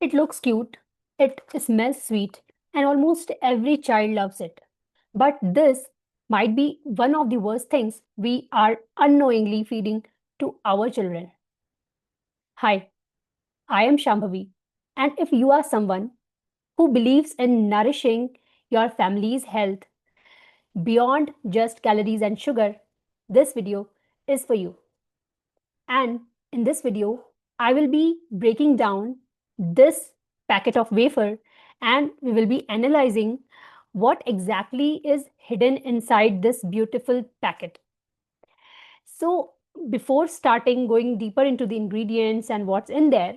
It looks cute, it smells sweet, and almost every child loves it. But this might be one of the worst things we are unknowingly feeding to our children. Hi, I am Shambhavi, and if you are someone who believes in nourishing your family's health beyond just calories and sugar, this video is for you. And in this video, I will be breaking down this packet of wafer and we will be analyzing what exactly is hidden inside this beautiful packet. So, before starting going deeper into the ingredients and what's in there,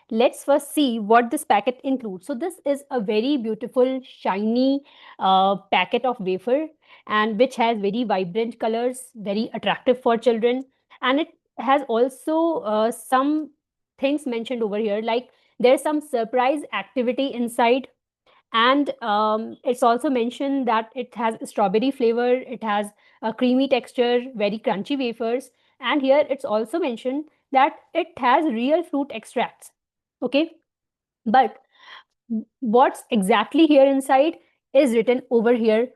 let's first see what this packet includes. So this is a very beautiful shiny packet of wafer and which has very vibrant colors, very attractive for children, and it has also some things mentioned over here, like there's some surprise activity inside, and it's also mentioned that it has strawberry flavor, it has a creamy texture, very crunchy wafers, and here it's also mentioned that it has real fruit extracts. Okay, but what's exactly here inside is written over here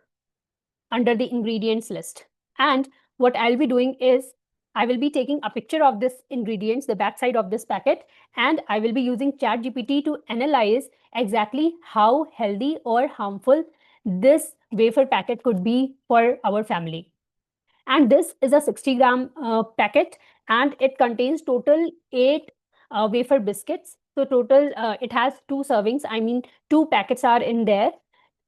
under the ingredients list. And what I'll be doing is I will be taking a picture of this ingredients, the backside of this packet, and I will be using ChatGPT to analyze exactly how healthy or harmful this wafer packet could be for our family. And this is a 60-gram packet, and it contains total 8 wafer biscuits. So total, it has 2 servings. I mean, 2 packets are in there,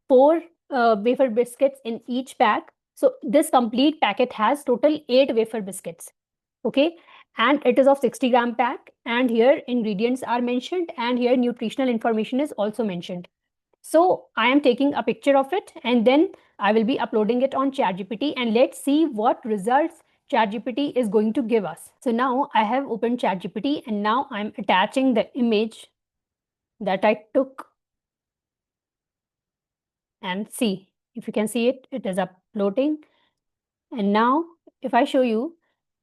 4 wafer biscuits in each pack. So this complete packet has total 8 wafer biscuits. Okay, and it is of 60-gram pack, and here ingredients are mentioned, and here nutritional information is also mentioned. So I am taking a picture of it and then I will be uploading it on ChatGPT, and let's see what results ChatGPT is going to give us. So now I have opened ChatGPT and now I'm attaching the image that I took, and see if you can see it, it is uploading. And now if I show you,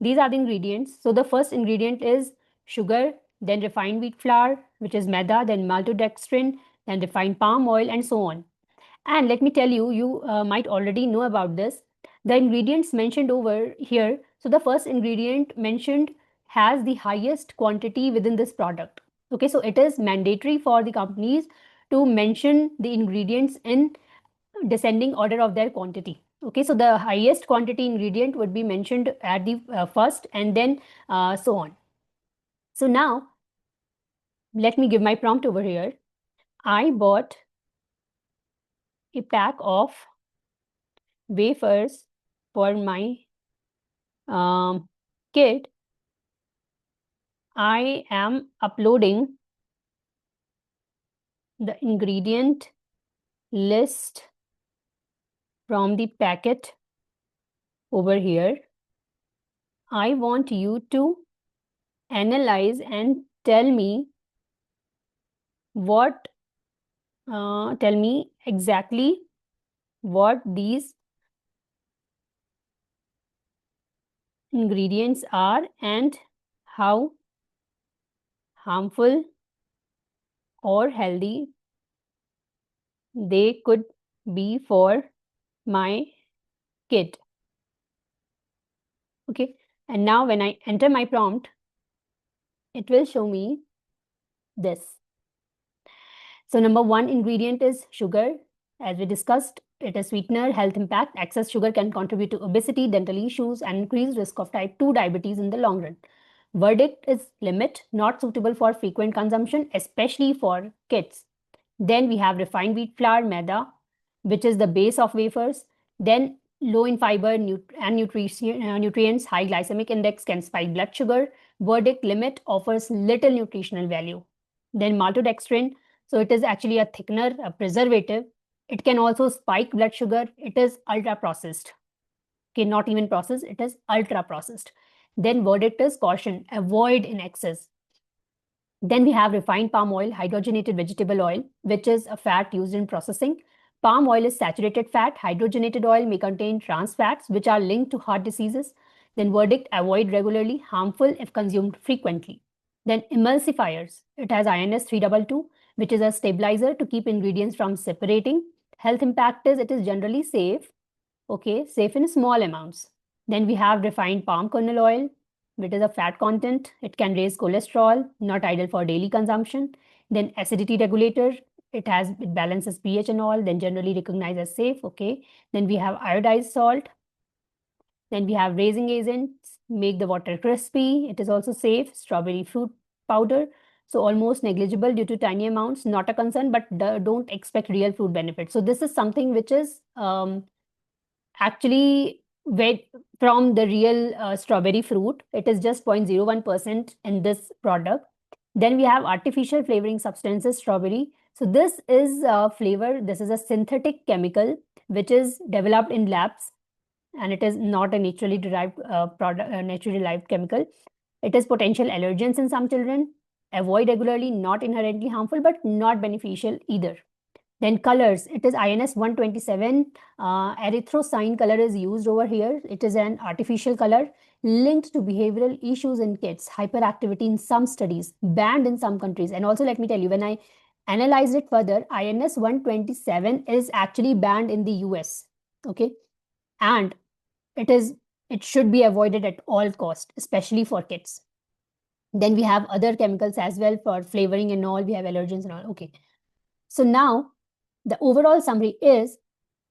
these are the ingredients. So the first ingredient is sugar, then refined wheat flour, which is maida, then maltodextrin, then refined palm oil, and so on. And let me tell you, you might already know about this. The ingredients mentioned over here. So the first ingredient mentioned has the highest quantity within this product. Okay, so it is mandatory for the companies to mention the ingredients in descending order of their quantity. Okay, so the highest quantity ingredient would be mentioned at the first, and then so on. So now let me give my prompt over here. I bought a pack of wafers for my kid. I am uploading the ingredient list from the packet over here. I want you to analyze and tell me what, tell me exactly what these ingredients are and how harmful or healthy they could be for my kid. Okay, and now when I enter my prompt, it will show me this. So number 1 ingredient is sugar. As we discussed, it is sweetener, health impact. Excess sugar can contribute to obesity, dental issues, and increased risk of type 2 diabetes in the long run. Verdict is limit, not suitable for frequent consumption, especially for kids. Then we have refined wheat flour, maida, which is the base of wafers. Then low in fiber and nutrients, high glycemic index can spike blood sugar. Verdict limit offers little nutritional value. Then maltodextrin, so it is actually a thickener, a preservative. It can also spike blood sugar. It is ultra processed. Okay, not even processed, it is ultra processed. Then verdict is caution, avoid in excess. Then we have refined palm oil, hydrogenated vegetable oil, which is a fat used in processing. Palm oil is saturated fat. Hydrogenated oil may contain trans fats, which are linked to heart diseases. Then verdict, avoid regularly, harmful if consumed frequently. Then emulsifiers. It has INS 322, which is a stabilizer to keep ingredients from separating. Health impact is it is generally safe, okay, safe in small amounts. Then we have refined palm kernel oil, which is a fat content. It can raise cholesterol, not ideal for daily consumption. Then acidity regulator. It balances pH and all, then generally recognized as safe, okay. Then we have iodized salt. Then we have raising agents, make the water crispy. It is also safe. Strawberry fruit powder. So almost negligible due to tiny amounts, not a concern, but don't expect real fruit benefits. So this is something which is actually from the real strawberry fruit. It is just 0.01% in this product. Then we have artificial flavoring substances, strawberry. So this is a flavor. This is a synthetic chemical which is developed in labs, and it is not a naturally derived naturally derived chemical. It is potential allergens in some children. Avoid regularly, not inherently harmful, but not beneficial either. Then colors, it is INS 127. Erythrocyan color is used over here. It is an artificial color linked to behavioral issues in kids, hyperactivity in some studies, banned in some countries. And also, let me tell you, when I analyzed it further, INS 127 is actually banned in the US. Okay. And it should be avoided at all cost, especially for kids. Then we have other chemicals as well for flavoring and all. We have allergens and all. Okay. So now the overall summary is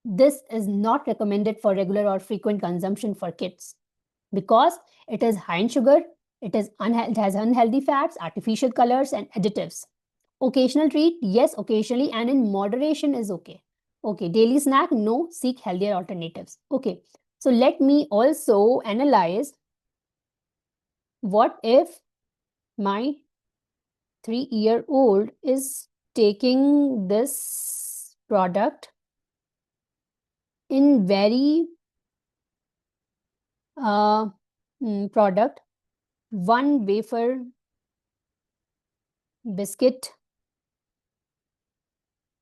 this is not recommended for regular or frequent consumption for kids because it is high in sugar, it has unhealthy fats, artificial colors, and additives. Occasional treat, yes, occasionally, and in moderation is okay. Okay, daily snack, no, seek healthier alternatives. Okay, so let me also analyze what if my 3-year-old is taking this product in very product, one wafer biscuit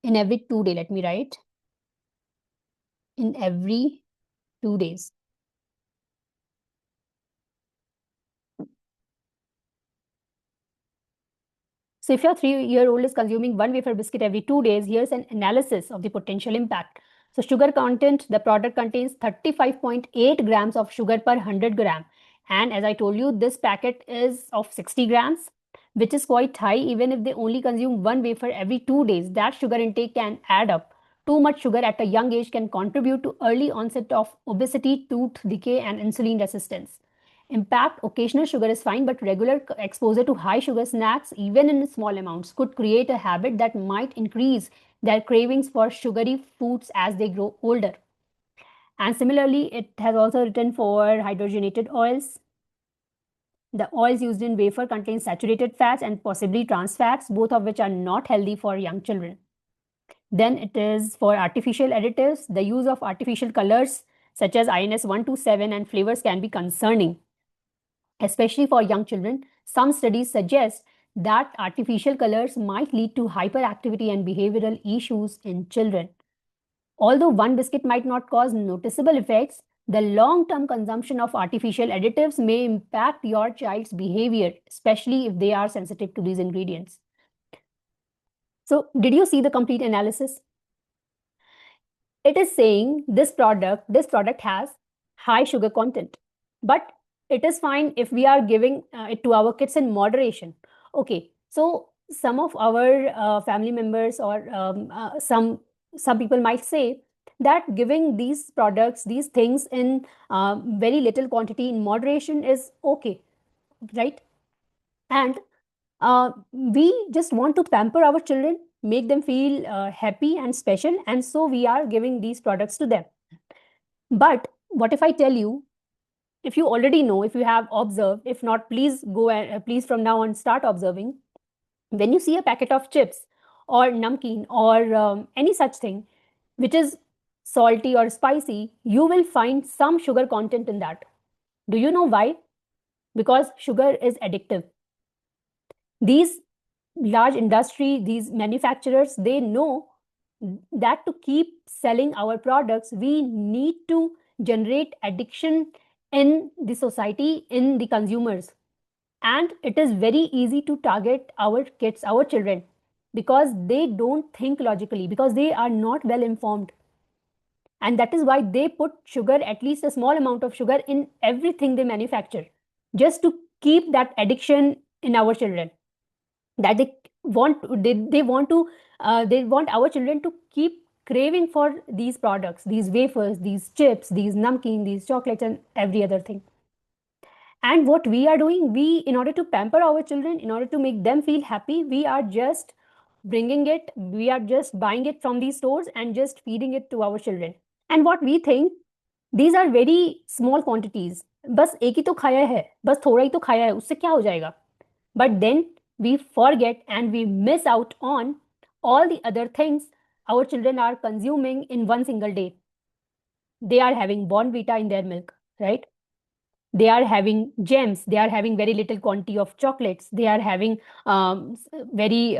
in every 2 days. Let me write in every 2 days. So if your 3-year-old is consuming one wafer biscuit every 2 days, here's an analysis of the potential impact. So sugar content, the product contains 35.8 grams of sugar per 100 gram. And as I told you, this packet is of 60 grams, which is quite high. Even if they only consume one wafer every 2 days, that sugar intake can add up. Too much sugar at a young age can contribute to early onset of obesity, tooth decay, and insulin resistance. Impact, occasional sugar is fine, but regular exposure to high sugar snacks, even in small amounts, could create a habit that might increase their cravings for sugary foods as they grow older. And similarly, it has also written for hydrogenated oils. The oils used in wafer contain saturated fats and possibly trans fats, both of which are not healthy for young children. Then it is for artificial additives. The use of artificial colors such as INS 127 and flavors can be concerning, especially for young children. Some studies suggest that artificial colors might lead to hyperactivity and behavioral issues in children. Although one biscuit might not cause noticeable effects, the long-term consumption of artificial additives may impact your child's behavior, especially if they are sensitive to these ingredients. So, did you see the complete analysis? It is saying this product has high sugar content, but it is fine if we are giving it to our kids in moderation. Okay, so some of our family members or some people might say that giving these products, these things in very little quantity in moderation is okay, right? And we just want to pamper our children, make them feel happy and special, and so we are giving these products to them. But what if I tell you, if you already know, if you have observed, if not, please go and please from now on start observing. When you see a packet of chips or namkeen or any such thing which is salty or spicy, you will find some sugar content in that. Do you know why? Because sugar is addictive. These large industry, these manufacturers, they know that to keep selling our products, we need to generate addiction in the society, in the consumers. And it is very easy to target our kids, our children, because they don't think logically, because they are not well informed. And that is why they put sugar, at least a small amount of sugar, in everything they manufacture, just to keep that addiction in our children, that they want to they want our children to keep craving for these products, these wafers, these chips, these namkeen, these chocolates, and every other thing. And what we are doing, we, in order to pamper our children, in order to make them feel happy, we are just bringing it, we are just buying it from these stores and just feeding it to our children. And what we think, these are very small quantities, बस एक ही तो खाया है, बस थोड़ा ही तो खाया है, उससे क्या हो जाएगा? But then we forget and we miss out on all the other things our children are consuming in one single day. They are having Bonvita in their milk, right? They are having gems, they are having very little quantity of chocolates, they are having very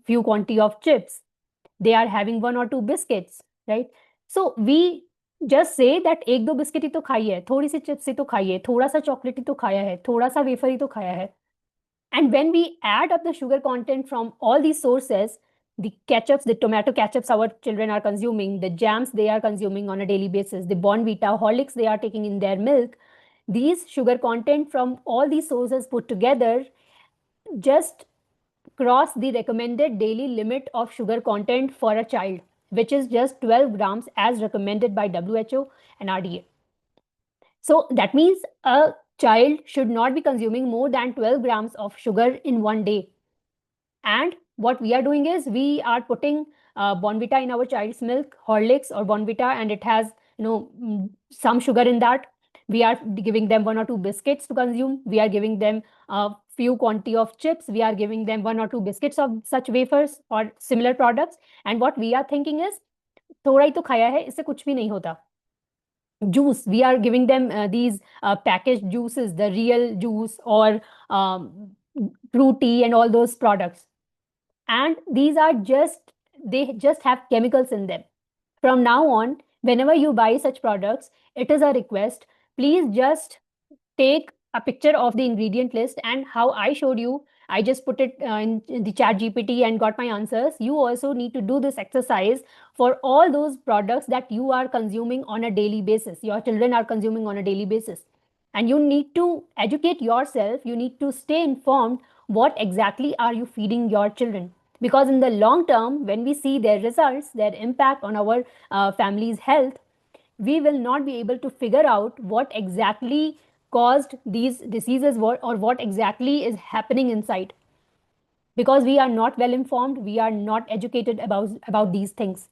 few quantity of chips, they are having one or two biscuits, right? So we just say that एक दो biscuit ही तो खाई है, थोड़ी सी chips ही तो खाई है, थोड़ा सा चॉकलेट ही तो खाया है, थोड़ा सा वेफर ही तो खाया है. And when we add up the sugar content from all these sources, the ketchups, the tomato ketchups our children are consuming, the jams they are consuming on a daily basis, the Bonvita, Horlicks they are taking in their milk, these sugar content from all these sources put together just cross the recommended daily limit of sugar content for a child, which is just 12 grams as recommended by WHO and RDA. So that means a child should not be consuming more than 12 grams of sugar in one day. And what we are doing is we are putting Bonvita in our child's milk, Horlicks or Bonvita, and it has some sugar in that. We are giving them one or two biscuits to consume. We are giving them a few quantity of chips. We are giving them one or two biscuits of such wafers or similar products. And what we are thinking is, थोड़ा ही तो खाया है, इससे कुछ भी नहीं होता. Juice, we are giving them these packaged juices, the real juice or fruity and all those products. And these are just, they just have chemicals in them. From now on, whenever you buy such products, it is a request, please just take a picture of the ingredient list, and how I showed you, I just put it in the chat GPT and got my answers. You also need to do this exercise for all those products that you are consuming on a daily basis, your children are consuming on a daily basis. And you need to educate yourself, you need to stay informed what exactly are you feeding your children. Because in the long term, when we see their results, their impact on our family's health, we will not be able to figure out what exactly caused these diseases or what exactly is happening inside, because we are not well informed, we are not educated about these things.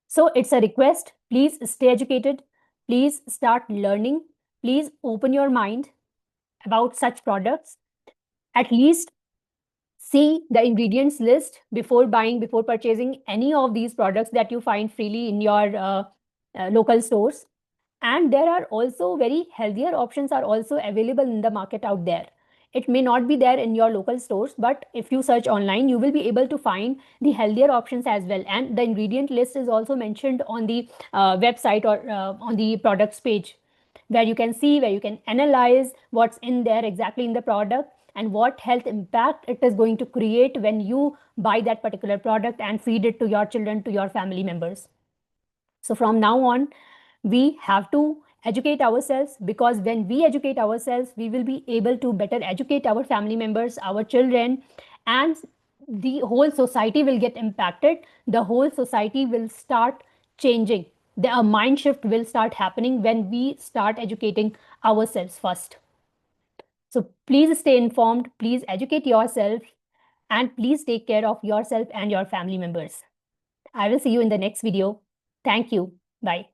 So it's a request, please stay educated, please start learning, please open your mind about such products. At least see the ingredients list before buying, before purchasing any of these products that you find freely in your local stores. And there are also very healthier options are also available in the market out there. It may not be there in your local stores, but if you search online, you will be able to find the healthier options as well. And the ingredient list is also mentioned on the website or on the products page, where you can see, where you can analyze what's in there exactly in the product and what health impact it is going to create when you buy that particular product and feed it to your children, to your family members. So from now on, we have to educate ourselves, because when we educate ourselves, we will be able to better educate our family members, our children, and the whole society will get impacted. The whole society will start changing. A mind shift will start happening when we start educating ourselves first. So please stay informed, please educate yourself, and please take care of yourself and your family members. I will see you in the next video. Thank you. Bye.